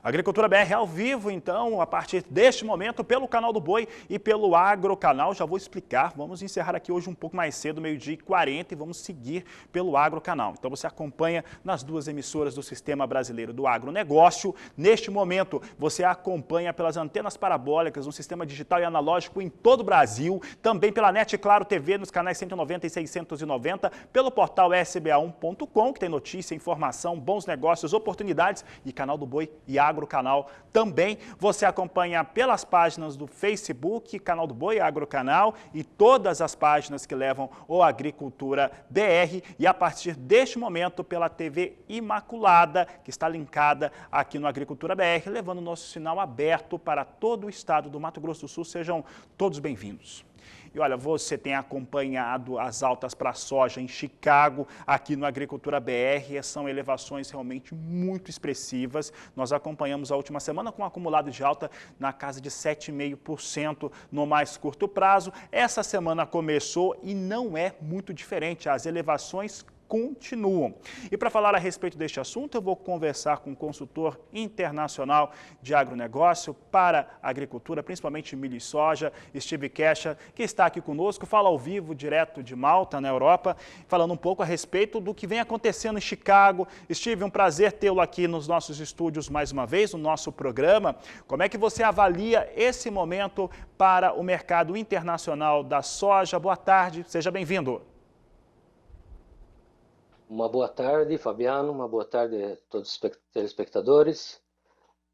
Agricultura BR ao vivo, então, a partir deste momento, pelo Canal do Boi e pelo Agrocanal. Já vou explicar, vamos encerrar aqui hoje um pouco mais cedo, 12h40, e vamos seguir pelo Agrocanal. Então você acompanha nas duas emissoras do Sistema Brasileiro do Agronegócio. Neste momento, você acompanha pelas antenas parabólicas, no sistema digital e analógico em todo o Brasil, também pela NET Claro TV, nos canais 190 e 690, pelo portal sba1.com, que tem notícia, informação, bons negócios, oportunidades, e Canal do Boi e Agrocanal também. Você acompanha pelas páginas do Facebook, Canal do Boi, Agrocanal, e todas as páginas que levam o Agricultura BR, e a partir deste momento pela TV Imaculada, que está linkada aqui no Agricultura BR, levando o nosso sinal aberto para todo o estado do Mato Grosso do Sul. Sejam todos bem-vindos. E olha, você tem acompanhado as altas para a soja em Chicago, aqui no Agricultura BR, são elevações realmente muito expressivas. Nós acompanhamos a última semana com um acumulado de alta na casa de 7,5% no mais curto prazo. Essa semana começou e não é muito diferente, as elevações continuam. E para falar a respeito deste assunto, eu vou conversar com o consultor internacional de agronegócio para agricultura, principalmente milho e soja, Steve Kesha, que está aqui conosco, fala ao vivo, direto de Malta, na Europa, falando um pouco a respeito do que vem acontecendo em Chicago. Steve, um prazer tê-lo aqui nos nossos estúdios mais uma vez, no nosso programa. Como é que você avalia esse momento para o mercado internacional da soja? Boa tarde, seja bem-vindo. Uma boa tarde, Fabiano, uma boa tarde a todos os telespectadores.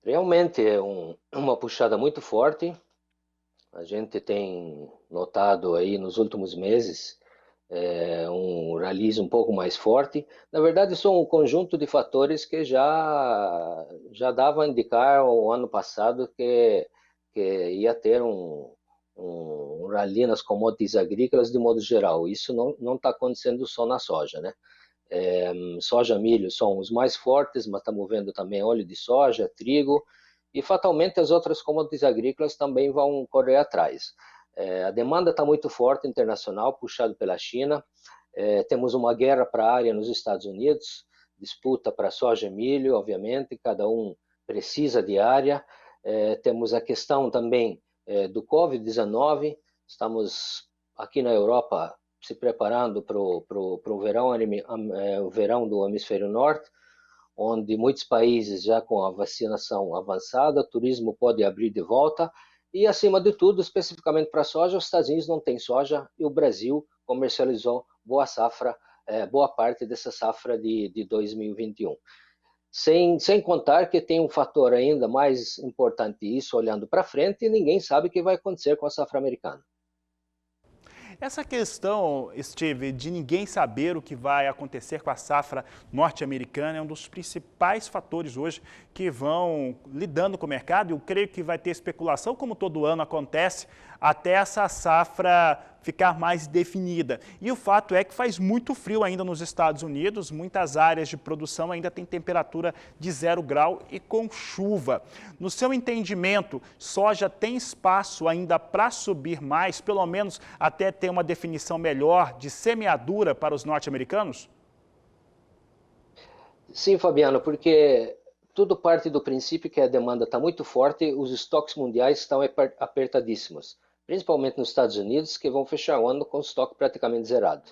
Realmente é uma puxada muito forte. A gente tem notado aí nos últimos meses um rally um pouco mais forte. Na verdade, são um conjunto de fatores que já davam a indicar o ano passado que ia ter um rally nas commodities agrícolas de modo geral. Isso não está acontecendo só na soja, né? Soja e milho são os mais fortes, mas estamos vendo também óleo de soja, trigo, e fatalmente as outras commodities agrícolas também vão correr atrás. A demanda está muito forte internacional, puxado pela China. Temos uma guerra para a área nos Estados Unidos, disputa para soja e milho, obviamente, cada um precisa de área. Temos a questão também do Covid-19, estamos aqui na Europa se preparando para o verão do hemisfério norte, onde muitos países já com a vacinação avançada, o turismo pode abrir de volta, e acima de tudo, especificamente para a soja, os Estados Unidos não têm soja e o Brasil comercializou boa safra, boa parte dessa safra de 2021. Sem contar que tem um fator ainda mais importante, isso olhando para frente, e ninguém sabe o que vai acontecer com a safra americana. Essa questão, Steve, de ninguém saber o que vai acontecer com a safra norte-americana é um dos principais fatores hoje que vão lidando com o mercado. Eu creio que vai ter especulação, como todo ano acontece, até essa safra ficar mais definida. E o fato é que faz muito frio ainda nos Estados Unidos, muitas áreas de produção ainda têm temperatura de 0 grau e com chuva. No seu entendimento, soja tem espaço ainda para subir mais, pelo menos até ter uma definição melhor de semeadura para os norte-americanos? Sim, Fabiano, porque tudo parte do princípio que a demanda está muito forte, os estoques mundiais estão apertadíssimos, principalmente nos Estados Unidos, que vão fechar o ano com o estoque praticamente zerado.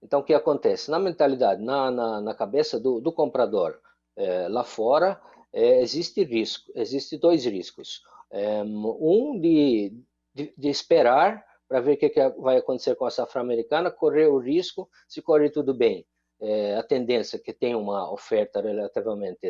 Então, o que acontece? Na mentalidade, na cabeça do comprador lá fora, existe dois riscos. Um de esperar para ver o que vai acontecer com a safra americana, correr o risco, se correr tudo bem, a tendência é que tem uma oferta relativamente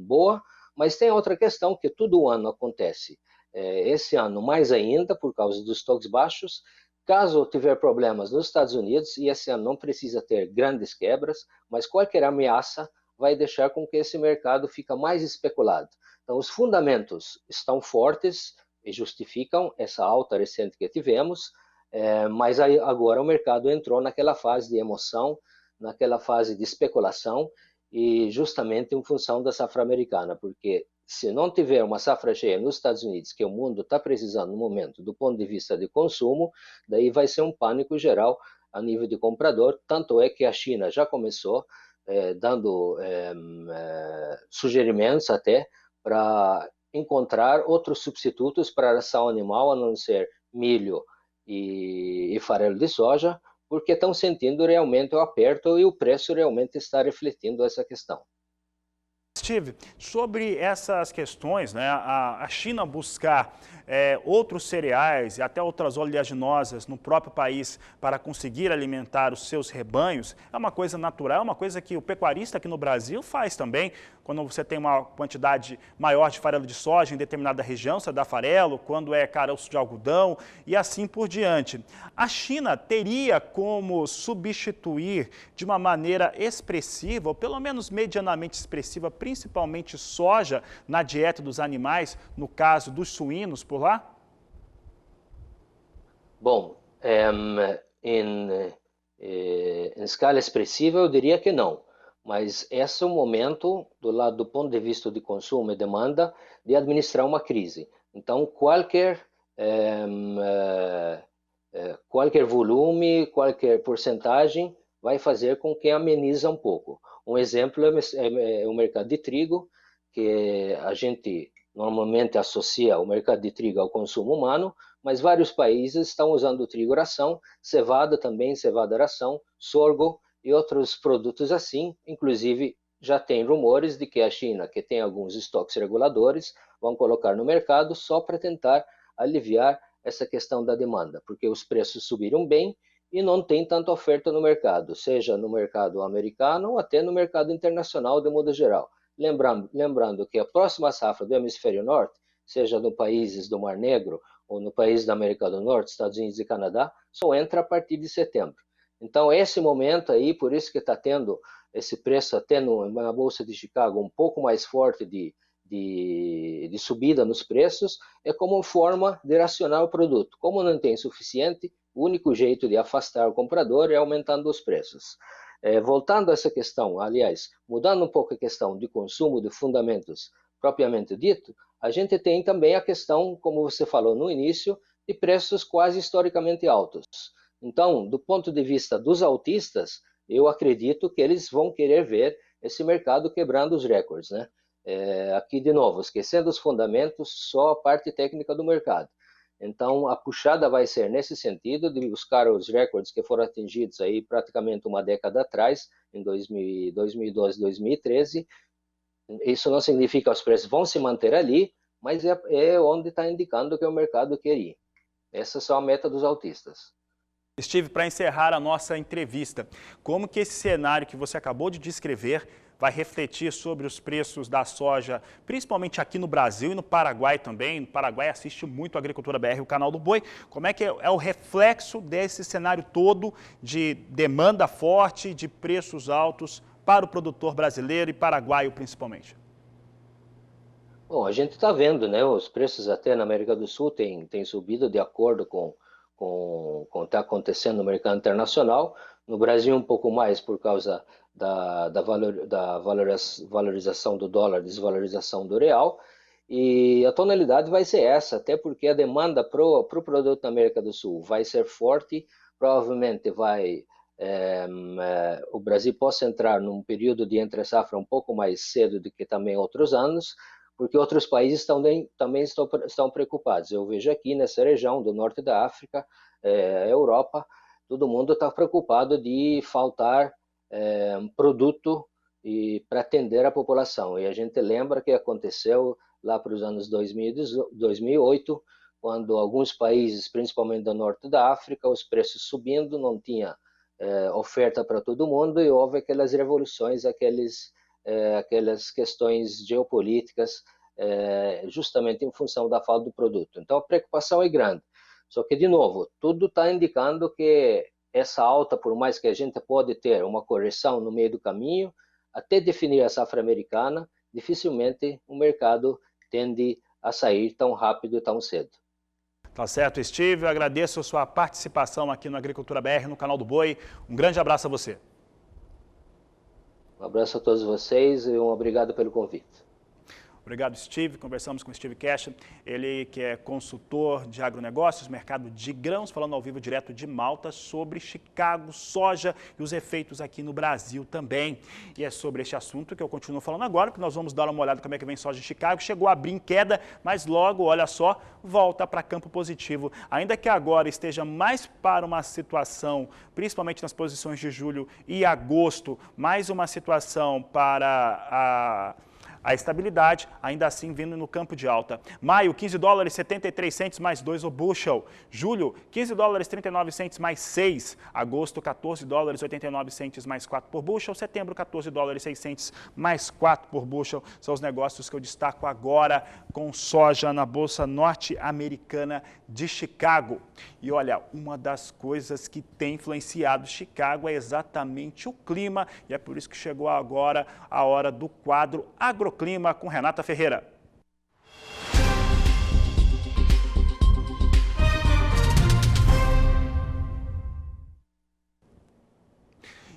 boa, mas tem outra questão que todo ano acontece. Esse ano mais ainda, por causa dos estoques baixos, caso tiver problemas nos Estados Unidos, e esse ano não precisa ter grandes quebras, mas qualquer ameaça vai deixar com que esse mercado fique mais especulado. Então, os fundamentos estão fortes e justificam essa alta recente que tivemos, mas aí, agora o mercado entrou naquela fase de emoção, naquela fase de especulação, e justamente em função da safra americana, porque se não tiver uma safra cheia nos Estados Unidos, que o mundo está precisando no momento, do ponto de vista de consumo, daí vai ser um pânico geral a nível de comprador. Tanto é que a China já começou dando sugerimentos até para encontrar outros substitutos para a ração animal, a não ser milho e farelo de soja, porque estão sentindo realmente o aperto e o preço realmente está refletindo essa questão. Steve, sobre essas questões, né, a China buscar outros cereais e até outras oleaginosas no próprio país para conseguir alimentar os seus rebanhos, é uma coisa natural, é uma coisa que o pecuarista aqui no Brasil faz também. Quando você tem uma quantidade maior de farelo de soja em determinada região, você dá farelo, quando é caroço de algodão e assim por diante. A China teria como substituir de uma maneira expressiva, ou pelo menos medianamente expressiva, principalmente soja na dieta dos animais, no caso dos suínos por lá? Bom, em escala expressiva eu diria que não, mas esse é o momento, do ponto de vista de consumo e demanda, de administrar uma crise. Então, qualquer volume, qualquer porcentagem vai fazer com que amenize um pouco. Um exemplo é o mercado de trigo, que a gente normalmente associa o mercado de trigo ao consumo humano, mas vários países estão usando o trigo ração, cevada também, cevada ração, sorgo e outros produtos assim. Inclusive, já tem rumores de que a China, que tem alguns estoques reguladores, vão colocar no mercado só para tentar aliviar essa questão da demanda, porque os preços subiram bem e não tem tanta oferta no mercado, seja no mercado americano ou até no mercado internacional de modo geral. Lembrando que a próxima safra do hemisfério norte, seja no países do Mar Negro ou no país da América do Norte, Estados Unidos e Canadá, só entra a partir de setembro. Então, esse momento aí, por isso que está tendo esse preço até na Bolsa de Chicago um pouco mais forte de subida nos preços, é como forma de racionar o produto. Como não tem suficiente, o único jeito de afastar o comprador é aumentando os preços. Voltando a essa questão, aliás, mudando um pouco a questão de consumo de fundamentos propriamente dito, a gente tem também a questão, como você falou no início, de preços quase historicamente altos. Então, do ponto de vista dos autistas, eu acredito que eles vão querer ver esse mercado quebrando os recordes, né? Aqui, de novo, esquecendo os fundamentos, só a parte técnica do mercado. Então, a puxada vai ser nesse sentido, de buscar os recordes que foram atingidos aí praticamente uma década atrás, em 2012, 2013. Isso não significa que os preços vão se manter ali, mas é onde está indicando que o mercado quer ir. Essa é a meta dos autistas. Steve, para encerrar a nossa entrevista, como que esse cenário que você acabou de descrever vai refletir sobre os preços da soja, principalmente aqui no Brasil e no Paraguai também? No Paraguai assiste muito a Agricultura BR, o canal do Boi. Como é que é o reflexo desse cenário todo de demanda forte, de preços altos para o produtor brasileiro e paraguaio principalmente? Bom, a gente está vendo, né? Os preços até na América do Sul têm subido de acordo com o que está acontecendo no mercado internacional. No Brasil, um pouco mais por causa da valorização do dólar, desvalorização do real. E a tonalidade vai ser essa, até porque a demanda para o produto na América do Sul vai ser forte. Provavelmente o Brasil possa entrar num período de entre-safra um pouco mais cedo do que também outros anos, porque outros países também estão preocupados. Eu vejo aqui nessa região do norte da África, Europa, todo mundo está preocupado de faltar produto para atender a população. E a gente lembra que aconteceu lá para os anos 2008, quando alguns países, principalmente do norte da África, os preços subindo, não tinha oferta para todo mundo e houve aquelas revoluções, aquelas questões geopolíticas, justamente em função da falta do produto. Então a preocupação é grande. Só que, de novo, tudo está indicando que essa alta, por mais que a gente pode ter uma correção no meio do caminho, até definir a safra americana, dificilmente o mercado tende a sair tão rápido e tão cedo. Tá certo, Steve. Eu agradeço a sua participação aqui no Agricultura BR, no canal do Boi. Um grande abraço a você. Um abraço a todos vocês e um obrigado pelo convite. Obrigado, Steve. Conversamos com o Steve Cash, ele que é consultor de agronegócios, mercado de grãos, falando ao vivo direto de Malta sobre Chicago, soja e os efeitos aqui no Brasil também. E é sobre este assunto que eu continuo falando agora, que nós vamos dar uma olhada como é que vem soja em Chicago. Chegou a abrir em queda, mas logo, olha só, volta para campo positivo. Ainda que agora esteja mais para uma situação, principalmente nas posições de julho e agosto, mais uma situação para a estabilidade, ainda assim vindo no campo de alta. Maio, 15 dólares 73 centes mais 2 o bushel. Julho, 15 dólares 39 centes mais 6. Agosto, 14 dólares 89 centes mais 4 por bushel. Setembro, 14 dólares 6 centes mais 4 por bushel. São os negócios que eu destaco agora com soja na Bolsa Norte-Americana de Chicago. E olha, uma das coisas que tem influenciado Chicago é exatamente o clima, e é por isso que chegou agora a hora do quadro Agroclima com Renata Ferreira.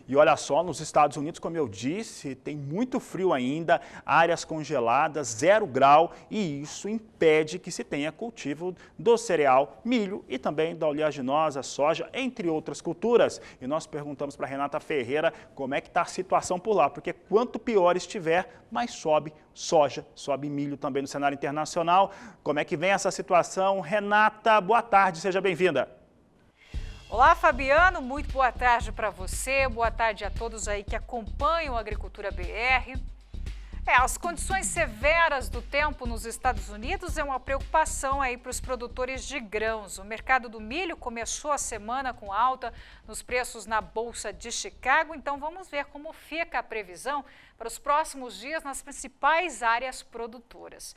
E olha só, nos Estados Unidos, como eu disse, tem muito frio ainda, áreas congeladas, 0 grau, e isso impede que se tenha cultivo do cereal, milho e também da oleaginosa, soja, entre outras culturas. E nós perguntamos para Renata Ferreira como é que está a situação por lá, porque quanto pior estiver, mais sobe soja, sobe milho também no cenário internacional. Como é que vem essa situação? Renata, boa tarde, seja bem-vinda. Olá, Fabiano, muito boa tarde para você, boa tarde a todos aí que acompanham a Agricultura BR. As condições severas do tempo nos Estados Unidos é uma preocupação aí para os produtores de grãos. O mercado do milho começou a semana com alta nos preços na Bolsa de Chicago, então vamos ver como fica a previsão para os próximos dias nas principais áreas produtoras.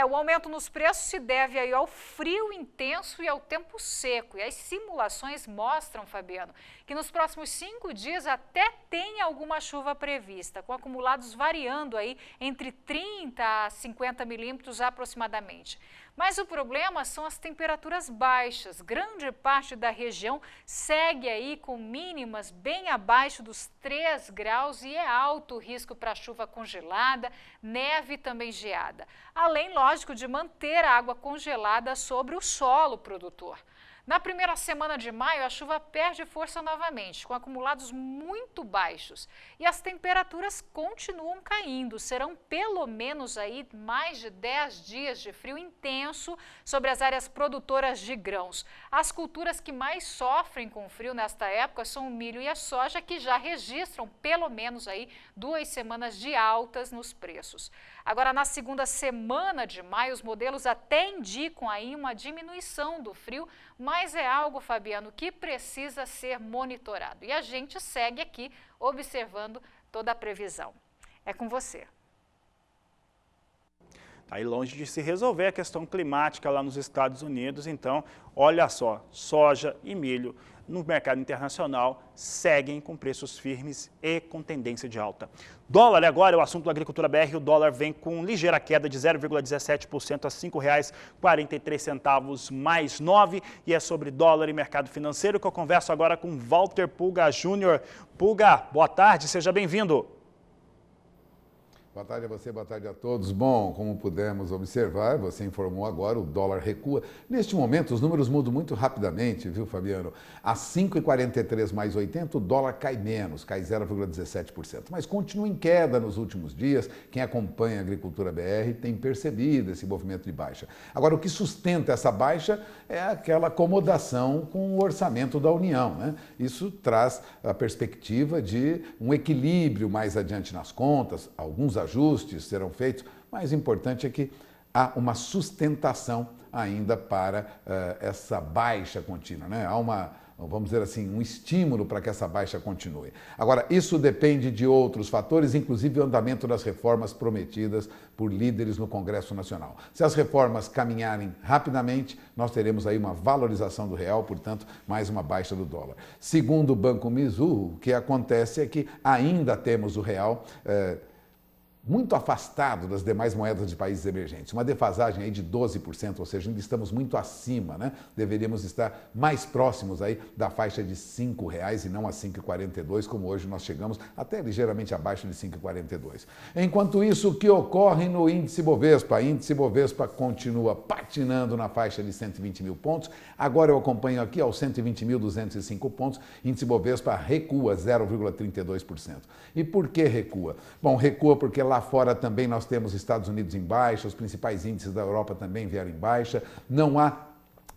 O aumento nos preços se deve aí ao frio intenso e ao tempo seco. E as simulações mostram, Fabiano, que nos próximos 5 dias até tem alguma chuva prevista, com acumulados variando aí entre 30 a 50 milímetros aproximadamente. Mas o problema são as temperaturas baixas. Grande parte da região segue aí com mínimas bem abaixo dos 3 graus e é alto o risco para chuva congelada, neve e também geada. Além, lógico, de manter a água congelada sobre o solo produtor. Na primeira semana de maio, a chuva perde força novamente, com acumulados muito baixos. E as temperaturas continuam caindo. Serão pelo menos aí mais de 10 dias de frio intenso sobre as áreas produtoras de grãos. As culturas que mais sofrem com o frio nesta época são o milho e a soja, que já registram pelo menos aí 2 semanas de altas nos preços. Agora, na segunda semana de maio, os modelos até indicam aí uma diminuição do frio, mas é algo, Fabiano, que precisa ser monitorado. E a gente segue aqui observando toda a previsão. É com você. Está aí longe de se resolver a questão climática lá nos Estados Unidos, então, olha só, soja e milho no mercado internacional seguem com preços firmes e com tendência de alta. Dólar agora é o assunto da Agricultura BR, o dólar vem com ligeira queda de 0,17% a R$ 5,43 mais 9, e é sobre dólar e mercado financeiro que eu converso agora com Walter Pulga Júnior. Pulga, boa tarde, seja bem-vindo. Boa tarde a você, boa tarde a todos. Bom, como pudemos observar, você informou agora, o dólar recua. Neste momento, os números mudam muito rapidamente, viu, Fabiano? A 5,43 mais 80, o dólar cai menos, cai 0,17%. Mas continua em queda nos últimos dias. Quem acompanha a Agricultura BR tem percebido esse movimento de baixa. Agora, o que sustenta essa baixa é aquela acomodação com o orçamento da União, né? Isso traz a perspectiva de um equilíbrio mais adiante nas contas, alguns ajustes serão feitos, mas o importante é que há uma sustentação ainda para essa baixa contínua, né? Há vamos dizer assim, um estímulo para que essa baixa continue. Agora, isso depende de outros fatores, inclusive o andamento das reformas prometidas por líderes no Congresso Nacional. Se as reformas caminharem rapidamente, nós teremos aí uma valorização do real, portanto, mais uma baixa do dólar. Segundo o Banco Mizuho, o que acontece é que ainda temos o real muito afastado das demais moedas de países emergentes, uma defasagem aí de 12%, ou seja, ainda estamos muito acima, né? Deveríamos estar mais próximos aí da faixa de R$ 5,00 e não a 5,42, como hoje nós chegamos, até ligeiramente abaixo de 5,42. Enquanto isso, o que ocorre no índice Bovespa? O índice Bovespa continua patinando na faixa de 120 mil pontos, agora eu acompanho aqui aos 120.205 pontos, índice Bovespa recua 0,32%. E por que recua? Bom, recua porque lá fora também nós temos Estados Unidos em baixa, os principais índices da Europa também vieram em baixa, não há,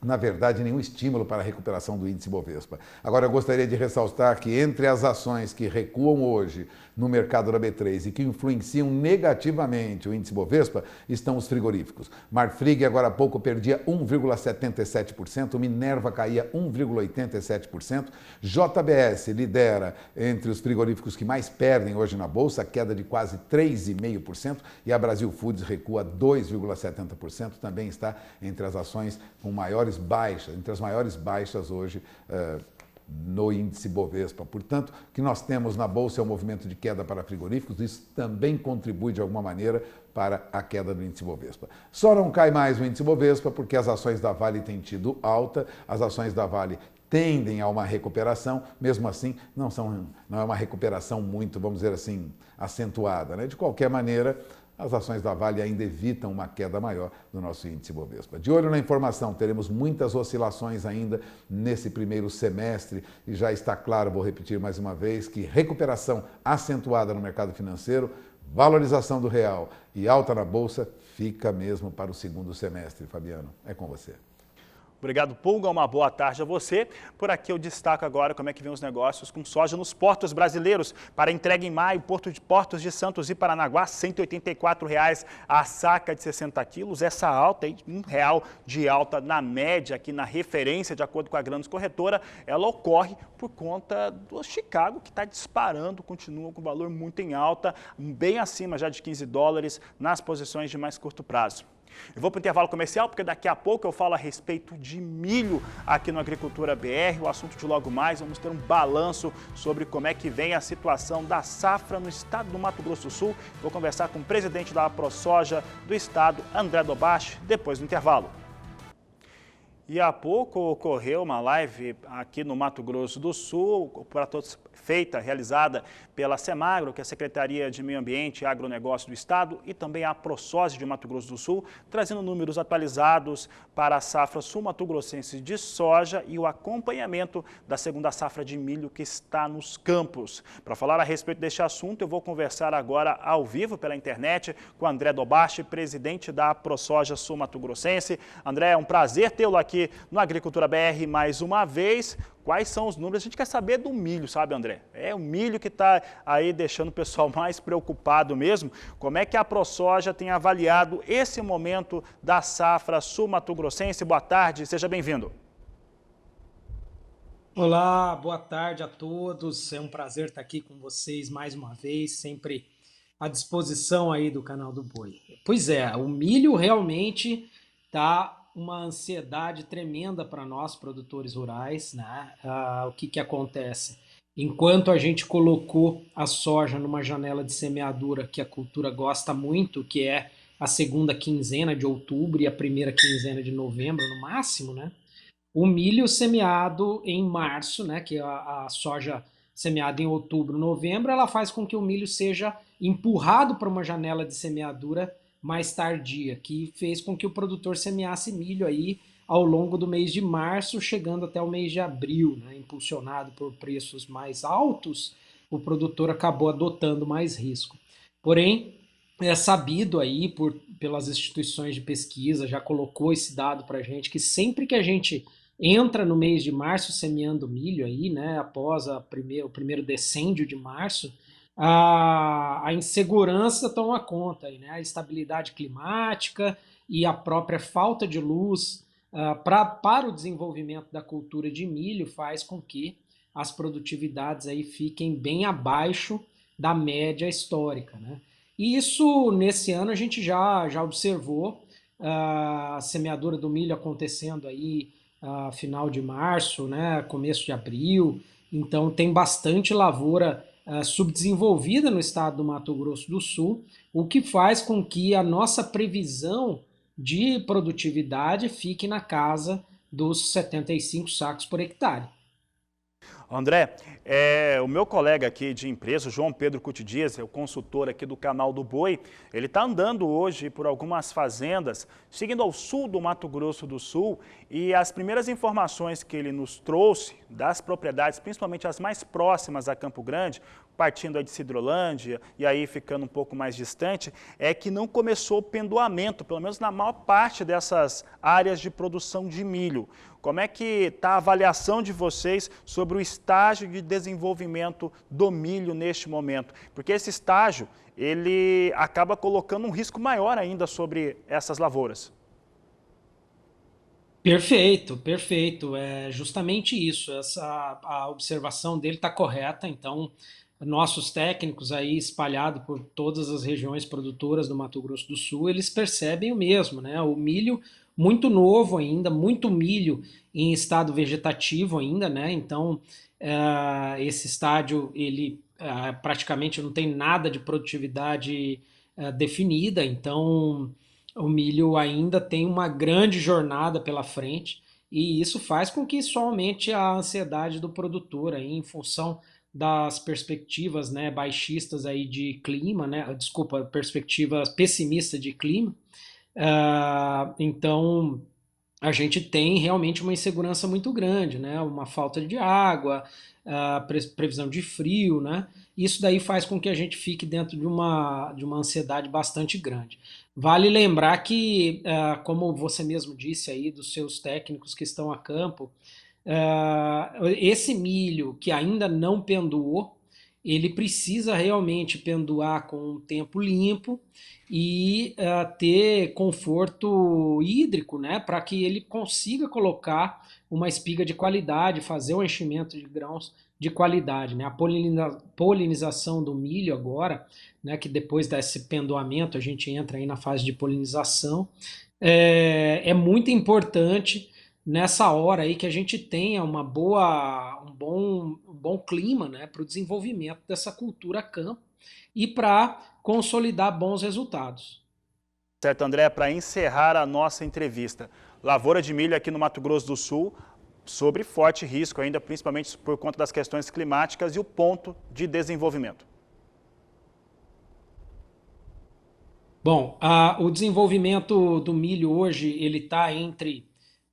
na verdade, nenhum estímulo para a recuperação do índice Bovespa. Agora, eu gostaria de ressaltar que entre as ações que recuam hoje no mercado da B3 e que influenciam negativamente o índice Bovespa estão os frigoríficos. Marfrig, agora há pouco, perdia 1,77%, Minerva caía 1,87%, JBS lidera entre os frigoríficos que mais perdem hoje na Bolsa, queda de quase 3,5%, e a Brasil Foods recua 2,70%, também está entre as ações com maiores baixas, entre as maiores baixas hoje no índice Bovespa. Portanto, o que nós temos na Bolsa é um movimento de queda para frigoríficos, isso também contribui de alguma maneira para a queda do índice Bovespa. Só não cai mais o índice Bovespa porque as ações da Vale têm tido alta, as ações da Vale tendem a uma recuperação, mesmo assim não é uma recuperação muito, vamos dizer assim, acentuada, né? De qualquer maneira, as ações da Vale ainda evitam uma queda maior do nosso índice Bovespa. De olho na informação, teremos muitas oscilações ainda nesse primeiro semestre e já está claro, vou repetir mais uma vez, que recuperação acentuada no mercado financeiro, valorização do real e alta na Bolsa fica mesmo para o segundo semestre. Fabiano, é com você. Obrigado, Pulga. Uma boa tarde a você. Por aqui eu destaco agora como é que vem os negócios com soja nos portos brasileiros. Para entrega em maio, Portos de Santos e Paranaguá, R$ 184,00 a saca de 60 quilos. Essa alta, aí, R$1 de alta na média, aqui na referência, de acordo com a Grandes Corretora, ela ocorre por conta do Chicago, que está disparando, continua com valor muito em alta, bem acima já de $15 nas posições de mais curto prazo. Eu vou para o intervalo comercial, porque daqui a pouco eu falo a respeito de milho aqui no Agricultura BR. O assunto de logo mais, vamos ter um balanço sobre como é que vem a situação da safra no estado do Mato Grosso do Sul. Vou conversar com o presidente da ProSoja do estado, André Dobache, depois do intervalo. E há pouco ocorreu uma live aqui no Mato Grosso do Sul, para todos, realizada pela Semagro, que é a Secretaria de Meio Ambiente e Agronegócio do Estado, e também a ProSoja de Mato Grosso do Sul, trazendo números atualizados para a safra sul-mato-grossense de soja e o acompanhamento da segunda safra de milho que está nos campos. Para falar a respeito deste assunto, eu vou conversar agora ao vivo pela internet com André Dobache, presidente da ProSoja sul-mato-grossense. André, é um prazer tê-lo aqui no Agricultura BR mais uma vez. Quais são os números? A gente quer saber do milho, sabe, André? É o milho que está aí deixando o pessoal mais preocupado mesmo. Como é que a ProSoja tem avaliado esse momento da safra sul-mato-grossense? Boa tarde, seja bem-vindo. Olá, boa tarde a todos. É um prazer estar aqui com vocês mais uma vez, sempre à disposição aí do canal do Boi. Pois é, o milho realmente está uma ansiedade tremenda para nós, produtores rurais, né? O que acontece? Enquanto a gente colocou a soja numa janela de semeadura que a cultura gosta muito, que é a segunda quinzena de outubro e a primeira quinzena de novembro, no máximo, né? O milho semeado em março, né? Que é a soja semeada em outubro, novembro, ela faz com que o milho seja empurrado para uma janela de semeadura mais tardia, que fez com que o produtor semeasse milho aí ao longo do mês de março, chegando até o mês de abril, né? Impulsionado por preços mais altos, o produtor acabou adotando mais risco. Porém, é sabido aí pelas instituições de pesquisa, já colocou esse dado para a gente, que sempre que a gente entra no mês de março semeando milho aí, né, após o primeiro decêndio de março, a insegurança toma conta, né? A instabilidade climática e a própria falta de luz para o desenvolvimento da cultura de milho faz com que as produtividades aí fiquem bem abaixo da média histórica, né? E isso, nesse ano, a gente já observou a semeadura do milho acontecendo aí final de março, né, começo de abril, então tem bastante lavoura subdesenvolvida no estado do Mato Grosso do Sul, o que faz com que a nossa previsão de produtividade fique na casa dos 75 sacos por hectare. André, o meu colega aqui de empresa, o João Pedro Cuti Dias, é o consultor aqui do Canal do Boi, ele está andando hoje por algumas fazendas, seguindo ao sul do Mato Grosso do Sul, e as primeiras informações que ele nos trouxe das propriedades, principalmente as mais próximas a Campo Grande, partindo aí de Sidrolândia e aí ficando um pouco mais distante, é que não começou o pendoamento, pelo menos na maior parte dessas áreas de produção de milho. Como é que está a avaliação de vocês sobre o estágio de desenvolvimento do milho neste momento? Porque esse estágio, ele acaba colocando um risco maior ainda sobre essas lavouras. Perfeito, perfeito. É justamente isso. A observação dele está correta. Então, nossos técnicos aí espalhados por todas as regiões produtoras do Mato Grosso do Sul, eles percebem o mesmo, né? O milho muito novo ainda, muito milho em estado vegetativo ainda, né? Então, esse estádio, ele praticamente não tem nada de produtividade definida, então o milho ainda tem uma grande jornada pela frente e isso faz com que só aumente a ansiedade do produtor aí, em função das perspectivas, né, baixistas aí de clima, né? Desculpa, perspectivas pessimistas de clima. Então, a gente tem realmente uma insegurança muito grande, né? Uma falta de água, previsão de frio, né? Isso daí faz com que a gente fique dentro de uma ansiedade bastante grande. Vale lembrar que, como você mesmo disse aí, dos seus técnicos que estão a campo, esse milho que ainda não pendoou, ele precisa realmente pendoar com um tempo limpo e ter conforto hídrico, né, para que ele consiga colocar uma espiga de qualidade, fazer o enchimento de grãos de qualidade, né? A polinização do milho agora, né, que depois desse pendoamento a gente entra aí na fase de polinização, é muito importante nessa hora aí que a gente tenha um bom clima, né, para o desenvolvimento dessa cultura campo e para consolidar bons resultados. Certo, André, para encerrar a nossa entrevista, lavoura de milho aqui no Mato Grosso do Sul, sobre forte risco ainda, principalmente por conta das questões climáticas e o ponto de desenvolvimento. Bom, o desenvolvimento do milho hoje ele está entre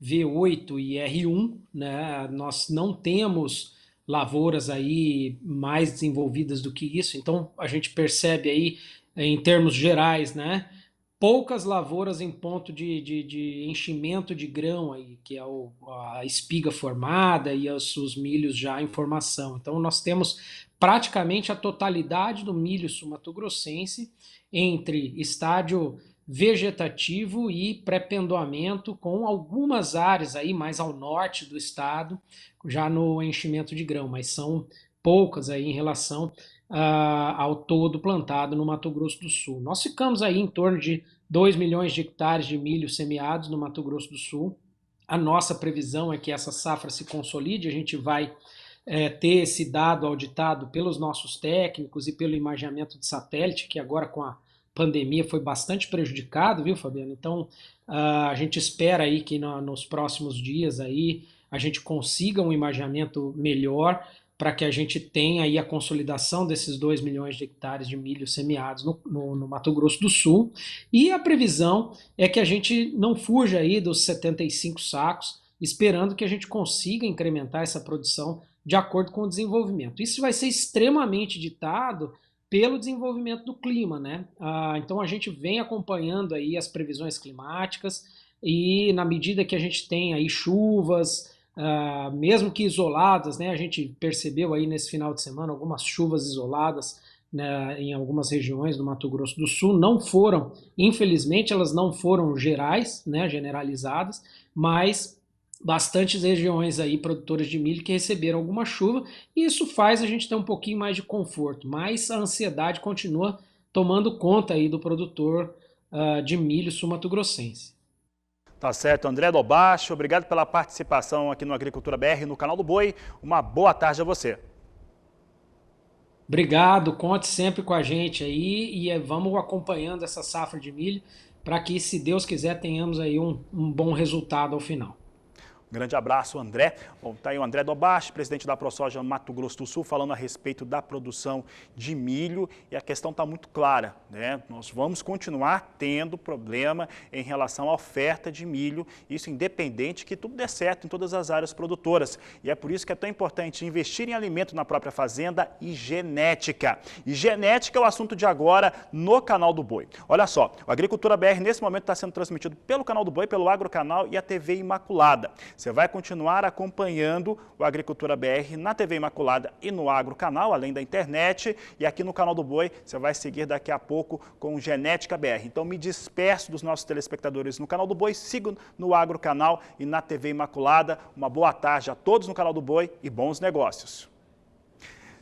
V8 e R1, né? Nós não temos lavouras aí mais desenvolvidas do que isso, então a gente percebe aí, em termos gerais, né, poucas lavouras em ponto de enchimento de grão aí, que é a espiga formada e os milhos já em formação. Então nós temos praticamente a totalidade do milho sul-mato-grossense entre estádio vegetativo e pré-pendoamento, com algumas áreas aí mais ao norte do estado, já no enchimento de grão, mas são poucas aí em relação ao todo plantado no Mato Grosso do Sul. Nós ficamos aí em torno de 2 milhões de hectares de milho semeados no Mato Grosso do Sul. A nossa previsão é que essa safra se consolide, a gente vai ter esse dado auditado pelos nossos técnicos e pelo imaginamento de satélite, que agora com a pandemia foi bastante prejudicado, viu, Fabiano? Então, a gente espera aí que nos próximos dias aí a gente consiga um imaginamento melhor para que a gente tenha aí a consolidação desses 2 milhões de hectares de milho semeados no Mato Grosso do Sul. E a previsão é que a gente não fuja aí dos 75 sacos, esperando que a gente consiga incrementar essa produção de acordo com o desenvolvimento. Isso vai ser extremamente ditado pelo desenvolvimento do clima, né? Então a gente vem acompanhando aí as previsões climáticas e na medida que a gente tem aí chuvas, mesmo que isoladas, né? A gente percebeu aí nesse final de semana algumas chuvas isoladas, né, em algumas regiões do Mato Grosso do Sul, não foram, infelizmente elas não foram gerais, né, generalizadas, mas bastantes regiões aí produtoras de milho que receberam alguma chuva e isso faz a gente ter um pouquinho mais de conforto, mas a ansiedade continua tomando conta aí do produtor de milho sul-mato-grossense. Tá certo, André Lobacho, obrigado pela participação aqui no Agricultura BR, no Canal do Boi. Uma boa tarde a você. Obrigado, conte sempre com a gente aí e vamos acompanhando essa safra de milho para que, se Deus quiser, tenhamos aí um bom resultado ao final. Um grande abraço, André. Bom, tá aí o André Dobache, presidente da ProSoja Mato Grosso do Sul, falando a respeito da produção de milho, e a questão está muito clara, né? Nós vamos continuar tendo problema em relação à oferta de milho, isso independente que tudo dê certo em todas as áreas produtoras. E é por isso que é tão importante investir em alimento na própria fazenda e genética. E genética é o assunto de agora no Canal do Boi. Olha só, o Agricultura BR nesse momento está sendo transmitido pelo Canal do Boi, pelo Agrocanal e a TV Imaculada. Você vai continuar acompanhando o Agricultura BR na TV Imaculada e no Agrocanal, além da internet. E aqui no Canal do Boi, você vai seguir daqui a pouco com o Genética BR. Então, me despeço dos nossos telespectadores no Canal do Boi, sigo no Agrocanal e na TV Imaculada. Uma boa tarde a todos no Canal do Boi e bons negócios.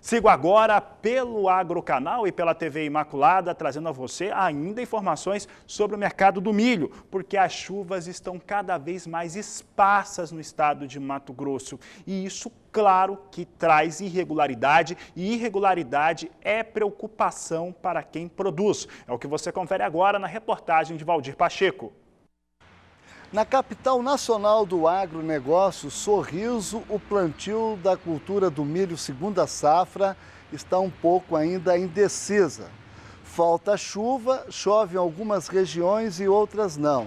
Sigo agora pelo Agrocanal e pela TV Imaculada, trazendo a você ainda informações sobre o mercado do milho, porque as chuvas estão cada vez mais esparsas no estado de Mato Grosso. E isso, claro, que traz irregularidade, e irregularidade é preocupação para quem produz. É o que você confere agora na reportagem de Valdir Pacheco. Na capital nacional do agronegócio, Sorriso, o plantio da cultura do milho segunda safra está um pouco ainda indecisa. Falta chuva, chove em algumas regiões e outras não.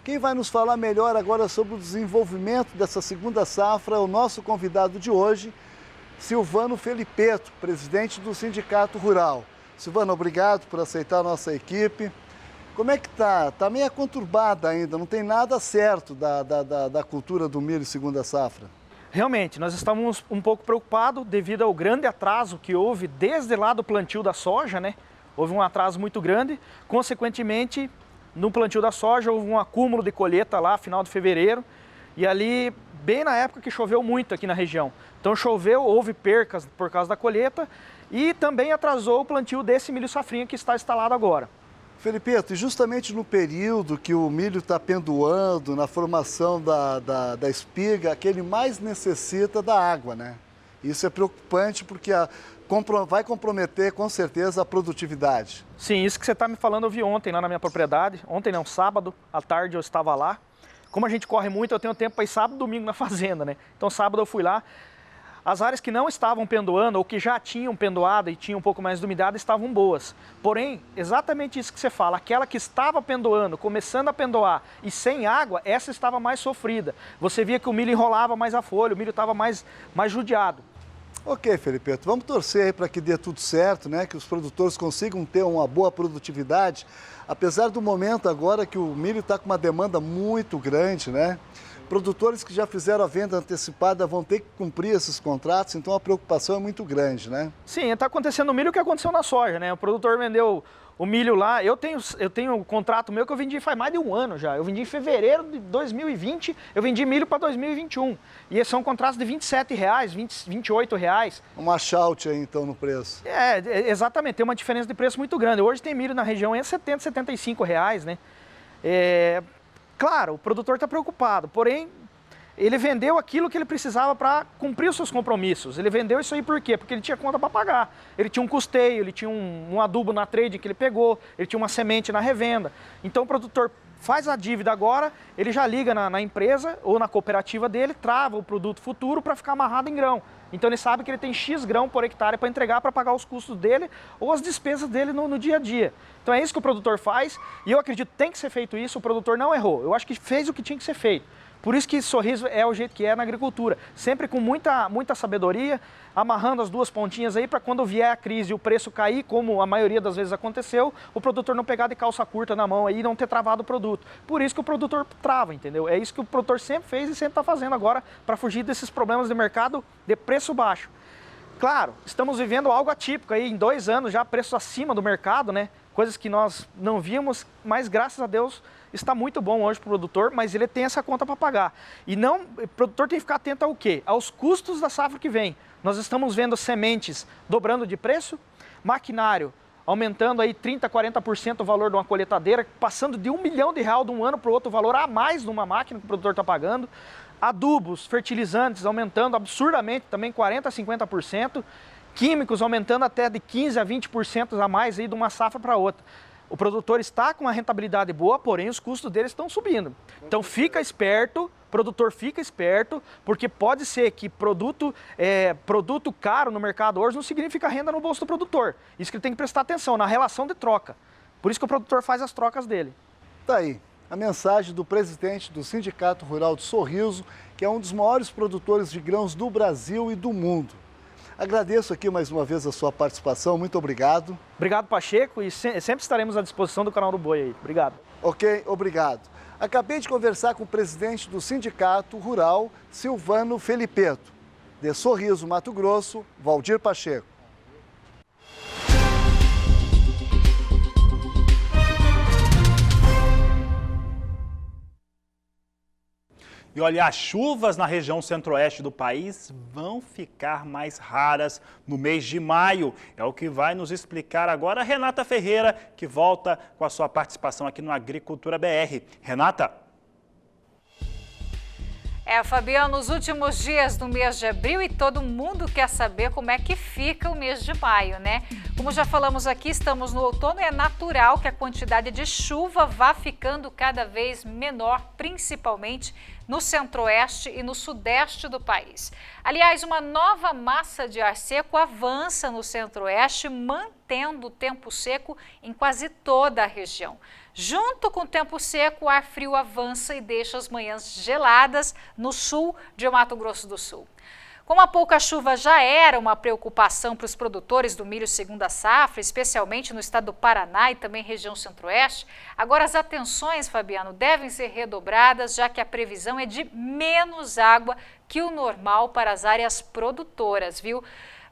Quem vai nos falar melhor agora sobre o desenvolvimento dessa segunda safra é o nosso convidado de hoje, Silvano Felipeto, presidente do Sindicato Rural. Silvano, obrigado por aceitar a nossa equipe. Como é que tá? Tá meio conturbada ainda, não tem nada certo da cultura do milho segunda safra. Realmente, nós estamos um pouco preocupados devido ao grande atraso que houve desde lá do plantio da soja, né? Houve um atraso muito grande, consequentemente, no plantio da soja houve um acúmulo de colheita lá, final de fevereiro, e ali, bem na época que choveu muito aqui na região. Então choveu, houve percas por causa da colheita e também atrasou o plantio desse milho safrinha que está instalado agora. Felipeto, e justamente no período que o milho está pendoando, na formação da espiga, que ele mais necessita da água, né? Isso é preocupante porque vai comprometer com certeza a produtividade. Sim, isso que você está me falando eu vi ontem lá na minha propriedade. Ontem não, sábado, à tarde eu estava lá. Como a gente corre muito, eu tenho tempo para ir sábado e domingo na fazenda, né? Então sábado eu fui lá. As áreas que não estavam pendoando ou que já tinham pendoado e tinham um pouco mais de umidade estavam boas. Porém, exatamente isso que você fala, aquela que estava pendoando, começando a pendoar e sem água, essa estava mais sofrida. Você via que o milho enrolava mais a folha, o milho estava mais judiado. Ok, Felipeto, vamos torcer aí para que dê tudo certo, né? Que os produtores consigam ter uma boa produtividade, apesar do momento agora que o milho está com uma demanda muito grande, né? Produtores que já fizeram a venda antecipada vão ter que cumprir esses contratos, então a preocupação é muito grande, né? Sim, está acontecendo no milho o que aconteceu na soja, né? O produtor vendeu o milho lá, eu tenho um contrato meu que eu vendi faz mais de um ano já. Eu vendi em fevereiro de 2020, eu vendi milho para 2021. E esses são contratos de R$27, R$28. Um achaute aí então no preço. Exatamente, tem uma diferença de preço muito grande. Hoje tem milho na região entre R$70 e R$75, né? Claro, o produtor está preocupado, porém, ele vendeu aquilo que ele precisava para cumprir os seus compromissos. Ele vendeu isso aí por quê? Porque ele tinha conta para pagar. Ele tinha um custeio, ele tinha um adubo na trade que ele pegou, ele tinha uma semente na revenda. Então o produtor faz a dívida agora, ele já liga na empresa ou na cooperativa dele, trava o produto futuro para ficar amarrado em grão. Então ele sabe que ele tem X grão por hectare para entregar para pagar os custos dele ou as despesas dele no dia a dia. Então é isso que o produtor faz e eu acredito que tem que ser feito isso, o produtor não errou. Eu acho que fez o que tinha que ser feito. Por isso que Sorriso é o jeito que é na agricultura, sempre com muita sabedoria, amarrando as duas pontinhas aí para quando vier a crise e o preço cair, como a maioria das vezes aconteceu, o produtor não pegar de calça curta na mão aí e não ter travado o produto. Por isso que o produtor trava, entendeu? É isso que o produtor sempre fez e sempre está fazendo agora para fugir desses problemas de mercado de preço baixo. Claro, estamos vivendo algo atípico aí, em 2 anos já preços acima do mercado, né? Coisas que nós não víamos, mas graças a Deus está muito bom hoje para o produtor, mas ele tem essa conta para pagar. E o produtor tem que ficar atento ao quê? Aos custos da safra que vem. Nós estamos vendo sementes dobrando de preço, maquinário aumentando aí 30%, 40% o valor de uma colheitadeira, passando de R$1 milhão de um ano para o outro, valor a mais numa máquina que o produtor está pagando. Adubos, fertilizantes aumentando absurdamente, também 40%, 50%. químicos aumentando até de 15% a 20% a mais aí de uma safra para outra. O produtor está com uma rentabilidade boa, porém os custos deles estão subindo. Então fica esperto, produtor fica esperto, porque pode ser que produto caro no mercado hoje não significa renda no bolso do produtor. Isso que ele tem que prestar atenção, na relação de troca. Por isso que o produtor faz as trocas dele. Tá aí a mensagem do presidente do Sindicato Rural de Sorriso, que é um dos maiores produtores de grãos do Brasil e do mundo. Agradeço aqui mais uma vez a sua participação, muito obrigado. Obrigado, Pacheco, e sempre estaremos à disposição do Canal do Boi aí. Obrigado. Ok, obrigado. Acabei de conversar com o presidente do Sindicato Rural, Silvano Felipeto. De Sorriso, Mato Grosso, Valdir Pacheco. E olha, as chuvas na região centro-oeste do país vão ficar mais raras no mês de maio. É o que vai nos explicar agora a Renata Ferreira, que volta com a sua participação aqui no Agricultura BR. Renata? Fabiano, nos últimos dias do mês de abril e todo mundo quer saber como é que fica o mês de maio, né? Como já falamos aqui, estamos no outono e é natural que a quantidade de chuva vá ficando cada vez menor, principalmente no centro-oeste e no sudeste do país. Aliás, uma nova massa de ar seco avança no centro-oeste, mantendo o tempo seco em quase toda a região. Junto com o tempo seco, o ar frio avança e deixa as manhãs geladas no sul de Mato Grosso do Sul. Como a pouca chuva já era uma preocupação para os produtores do milho segunda safra, especialmente no estado do Paraná e também região centro-oeste, agora as atenções, Fabiano, devem ser redobradas, já que a previsão é de menos água que o normal para as áreas produtoras, viu?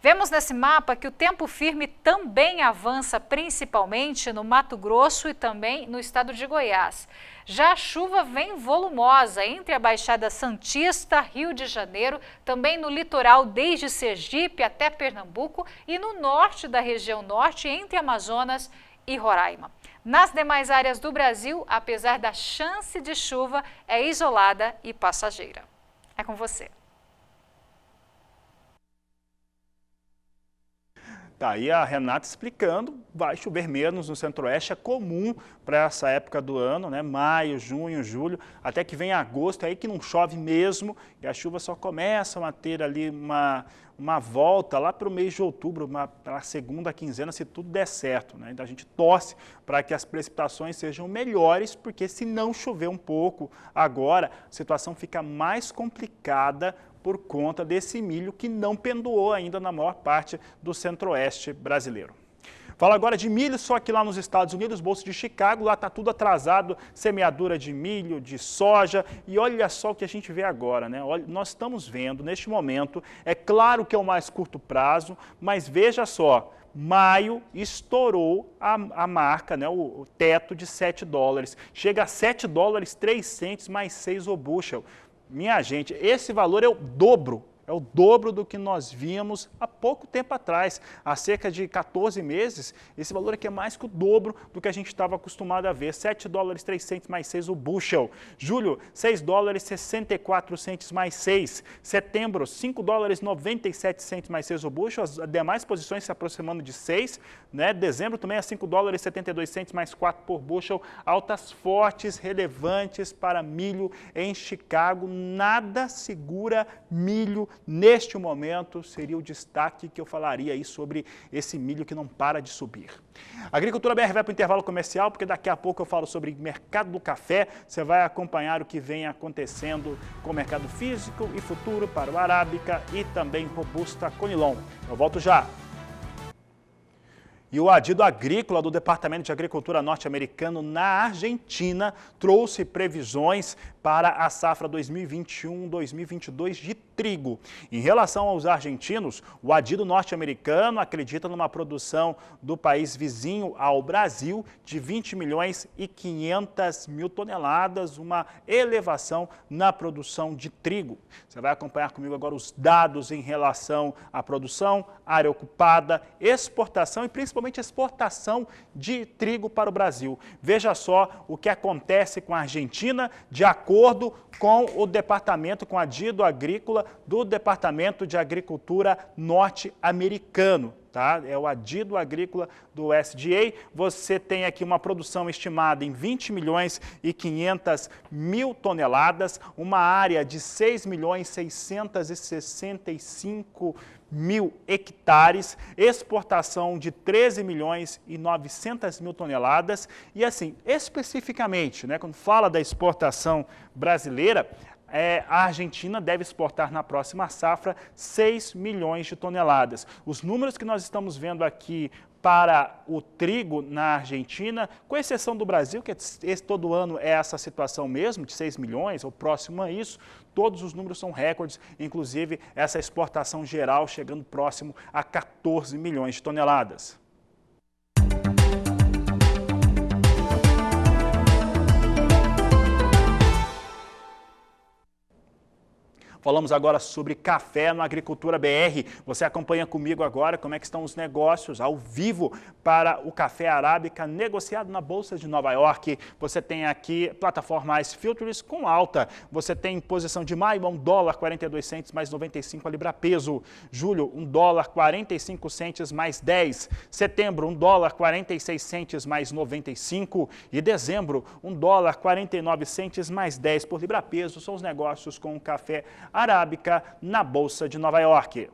Vemos nesse mapa que o tempo firme também avança principalmente no Mato Grosso e também no estado de Goiás. Já a chuva vem volumosa entre a Baixada Santista, Rio de Janeiro, também no litoral desde Sergipe até Pernambuco e no norte da região norte, entre Amazonas e Roraima. Nas demais áreas do Brasil, apesar da chance de chuva, é isolada e passageira. É com você. Tá aí a Renata explicando, vai chover menos no centro-oeste, é comum para essa época do ano, né? Maio, junho, julho, até que vem agosto, é aí que não chove mesmo, e as chuvas só começam a ter ali uma volta lá para o mês de outubro, para a segunda quinzena, se tudo der certo, né? Então a gente torce para que as precipitações sejam melhores, porque se não chover um pouco agora, a situação fica mais complicada por conta desse milho que não pendoou ainda na maior parte do centro-oeste brasileiro. Fala agora de milho, só que lá nos Estados Unidos, Bolsa de Chicago, lá está tudo atrasado, semeadura de milho, de soja, e olha só o que a gente vê agora, né? Olha, nós estamos vendo neste momento, é claro que é o mais curto prazo, mas veja só, maio estourou a marca, né, o teto de $7, chega a $7,03 mais 6 o bushel. Minha gente, esse valor é o dobro do que nós víamos há pouco tempo atrás, há cerca de 14 meses, esse valor aqui é mais que o dobro do que a gente estava acostumado a ver, $7,03 mais 6 o bushel. Julho, $6,64 mais 6. Setembro, $5,97 mais 6 o bushel, as demais posições se aproximando de 6, né? Dezembro também é $5,72 mais 4 por bushel, altas fortes, relevantes para milho em Chicago, nada segura milho neste momento, seria o destaque que eu falaria aí sobre esse milho que não para de subir. A Agricultura BR vai para o intervalo comercial, porque daqui a pouco eu falo sobre mercado do café. Você vai acompanhar o que vem acontecendo com o mercado físico e futuro para o Arábica e também Robusta Conilon. Eu volto já. E o adido agrícola do Departamento de Agricultura norte-americano na Argentina trouxe previsões para a safra 2021-2022 de trigo. Em relação aos argentinos, o adido norte-americano acredita numa produção do país vizinho ao Brasil de 20.500.000 toneladas, uma elevação na produção de trigo. Você vai acompanhar comigo agora os dados em relação à produção, área ocupada, exportação e principalmente exportação de trigo para o Brasil. Veja só o que acontece com a Argentina, de acordo com o departamento, com a adido agrícola, do Departamento de Agricultura norte-americano. Tá? É o adido agrícola do USDA. Você tem aqui uma produção estimada em 20 milhões e 500 mil toneladas, uma área de 6 milhões 665 mil hectares, exportação de 13 milhões e 900 mil toneladas. E assim, especificamente, né, quando fala da exportação brasileira, a Argentina deve exportar na próxima safra 6 milhões de toneladas. Os números que nós estamos vendo aqui para o trigo na Argentina, com exceção do Brasil, que todo ano é essa situação mesmo, de 6 milhões, ou próximo a isso, todos os números são recordes, inclusive essa exportação geral chegando próximo a 14 milhões de toneladas. Falamos agora sobre café no Agricultura BR. Você acompanha comigo agora como é que estão os negócios ao vivo para o café arábica negociado na Bolsa de Nova York. Você tem aqui plataforma Ice Futures com alta. Você tem posição de maio, $1,42 mais 95 a libra peso. Julho, $1,45 mais 10. Setembro, $1,46 mais 95. E dezembro, $1,49 mais 10 por libra peso. São os negócios com o café arábica na Bolsa de Nova York.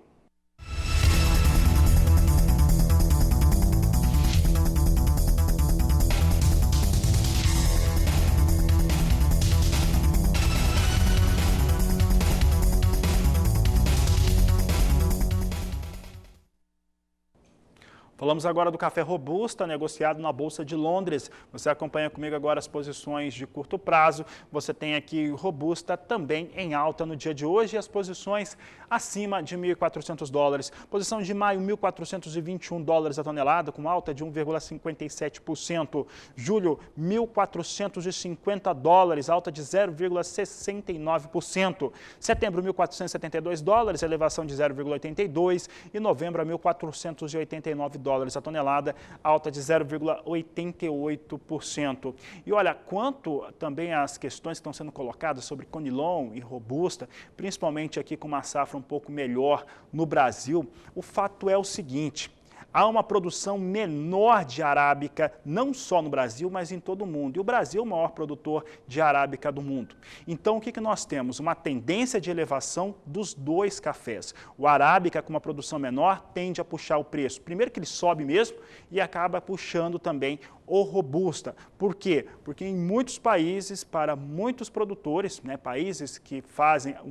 Falamos agora do café robusta, negociado na Bolsa de Londres. Você acompanha comigo agora as posições de curto prazo. Você tem aqui robusta também em alta no dia de hoje e as posições acima de $1.400. Posição de maio, $1.421 a tonelada, com alta de 1,57%. Julho, $1.450, alta de 0,69%. Setembro, $1.472, elevação de 0,82%. E novembro, $1.489 a tonelada, alta de 0,88%. E olha, quanto também às questões que estão sendo colocadas sobre Conilon e Robusta, principalmente aqui com uma safra um pouco melhor no Brasil, o fato é o seguinte: há uma produção menor de arábica, não só no Brasil, mas em todo o mundo. E o Brasil é o maior produtor de arábica do mundo. Então, o que nós temos? Uma tendência de elevação dos dois cafés. O arábica, com uma produção menor, tende a puxar o preço. Primeiro que ele sobe mesmo e acaba puxando também o robusta. Por quê? Porque em muitos países, para muitos produtores, né, países que fazem o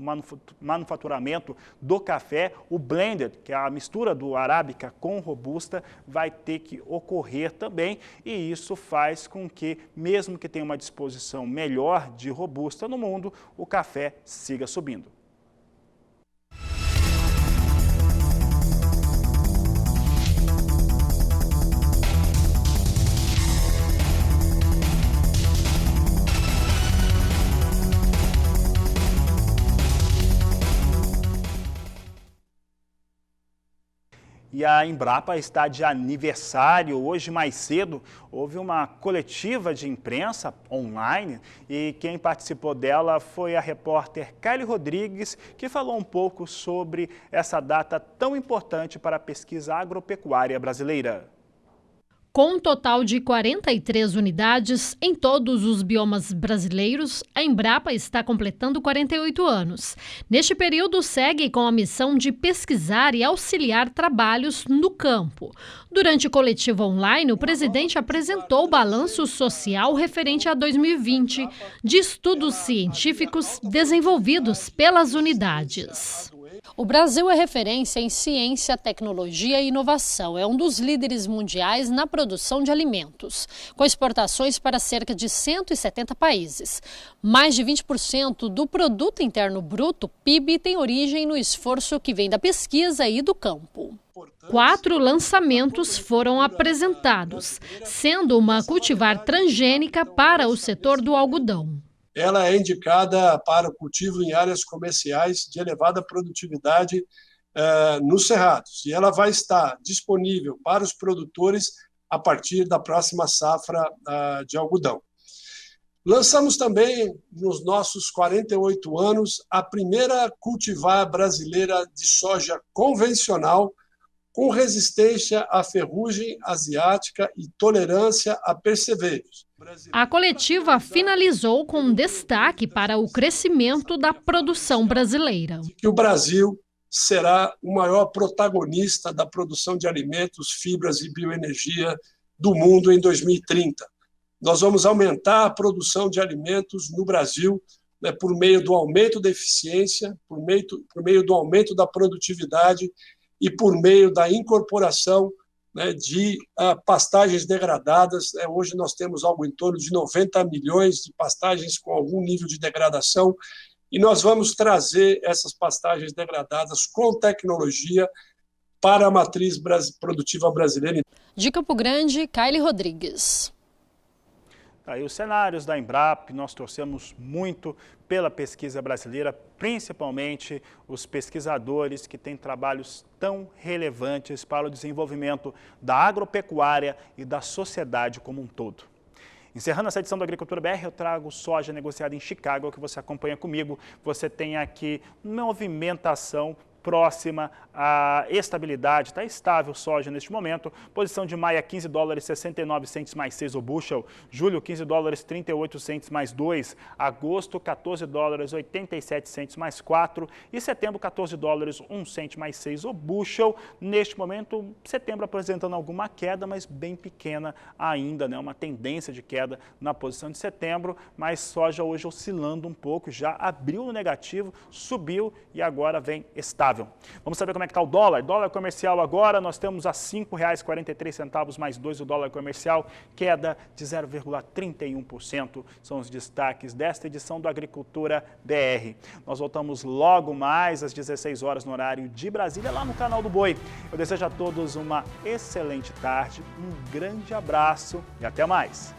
manufaturamento do café, o blended, que é a mistura do arábica com robusta, vai ter que ocorrer também, e isso faz com que, mesmo que tenha uma disposição melhor de robusta no mundo, o café siga subindo. E a Embrapa está de aniversário. Hoje, mais cedo, houve uma coletiva de imprensa online e quem participou dela foi a repórter Kylie Rodrigues, que falou um pouco sobre essa data tão importante para a pesquisa agropecuária brasileira. Com um total de 43 unidades em todos os biomas brasileiros, a Embrapa está completando 48 anos. Neste período, segue com a missão de pesquisar e auxiliar trabalhos no campo. Durante coletiva online, o presidente apresentou o balanço social referente a 2020 de estudos científicos desenvolvidos pelas unidades. O Brasil é referência em ciência, tecnologia e inovação. É um dos líderes mundiais na produção de alimentos, com exportações para cerca de 170 países. Mais de 20% do produto interno bruto, PIB, tem origem no esforço que vem da pesquisa e do campo. 4 lançamentos foram apresentados, sendo uma cultivar transgênica para o setor do algodão. Ela é indicada para o cultivo em áreas comerciais de elevada produtividade nos cerrados. E ela vai estar disponível para os produtores a partir da próxima safra de algodão. Lançamos também, nos nossos 48 anos, a primeira cultivar brasileira de soja convencional, com resistência à ferrugem asiática e tolerância a percevejos. A coletiva finalizou com destaque para o crescimento da produção brasileira. Que o Brasil será o maior protagonista da produção de alimentos, fibras e bioenergia do mundo em 2030. Nós vamos aumentar a produção de alimentos no Brasil, né, por meio do aumento da eficiência, por meio do aumento da produtividade e por meio da incorporação, né, de pastagens degradadas. Hoje nós temos algo em torno de 90 milhões de pastagens com algum nível de degradação, e nós vamos trazer essas pastagens degradadas com tecnologia para a matriz produtiva brasileira. De Campo Grande, Kaile Rodrigues. Aí os cenários da Embrapa, nós torcemos muito pela pesquisa brasileira, principalmente os pesquisadores que têm trabalhos tão relevantes para o desenvolvimento da agropecuária e da sociedade como um todo. Encerrando essa edição do Agricultura BR, eu trago soja negociada em Chicago, que você acompanha comigo. Você tem aqui movimentação próxima à estabilidade, está estável soja neste momento. Posição de maio, $15,69 mais 6 o bushel. Julho, $15,38 mais 2. Agosto, $14,87 mais 4. E setembro, $14,01 mais 6 o bushel. Neste momento, setembro apresentando alguma queda, mas bem pequena ainda, né? Uma tendência de queda na posição de setembro, mas soja hoje oscilando um pouco, já abriu no negativo, subiu e agora vem estável. Vamos saber como é que está o dólar. Dólar comercial agora, nós temos a R$ 5,43 mais 2 o dólar comercial, queda de 0,31%. São os destaques desta edição do Agricultura BR. Nós voltamos logo mais às 16 horas no horário de Brasília, lá no canal do Boi. Eu desejo a todos uma excelente tarde, um grande abraço e até mais.